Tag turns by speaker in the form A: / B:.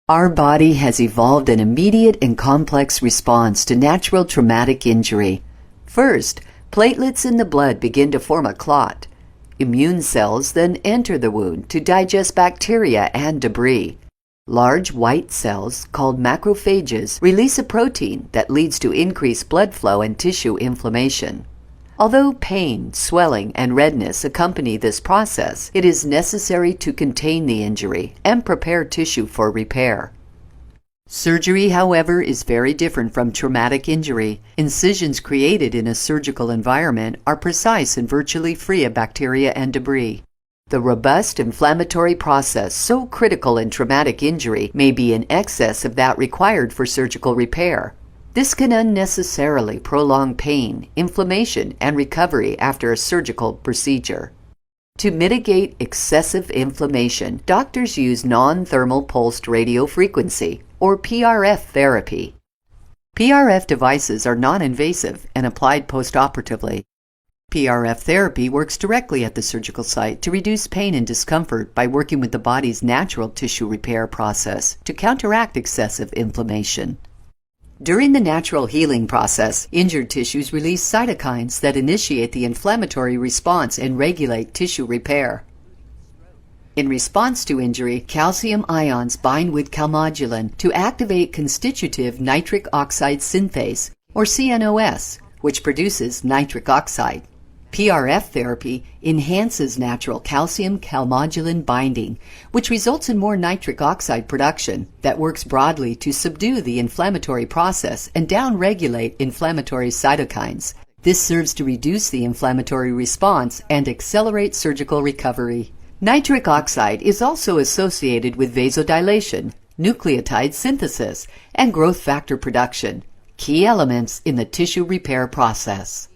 A: Our body has evolved an immediate and complex response to natural traumatic injury. First, platelets in the blood begin to form a clot. Immune cells then enter the wound to digest bacteria and debris. Large white cells, called macrophages, release a protein that leads to increased blood flow and tissue inflammation. Although pain, swelling, and redness accompany this process, it is necessary to contain the injury and prepare tissue for repair. Surgery, however, is very different from traumatic injury. Incisions created in a surgical environment are precise and virtually free of bacteria and debris. The robust inflammatory process so critical in traumatic injury may be in excess of that required for surgical repair. This can unnecessarily prolong pain, inflammation, and recovery after a surgical procedure. To mitigate excessive inflammation, doctors use non-thermal pulsed radiofrequency, or PRF therapy. PRF devices are non-invasive and applied postoperatively. PRF therapy works directly at the surgical site to reduce pain and discomfort by working with the body's natural tissue repair process to counteract excessive inflammation. During the natural healing process, injured tissues release cytokines that initiate the inflammatory response and regulate tissue repair. In response to injury, calcium ions bind with calmodulin to activate constitutive nitric oxide synthase, or CNOS, which produces nitric oxide. PRF therapy enhances natural calcium calmodulin binding, which results in more nitric oxide production that works broadly to subdue the inflammatory process and downregulate inflammatory cytokines. This serves to reduce the inflammatory response and accelerate surgical recovery. Nitric oxide is also associated with vasodilation, nucleotide synthesis, and growth factor production, key elements in the tissue repair process.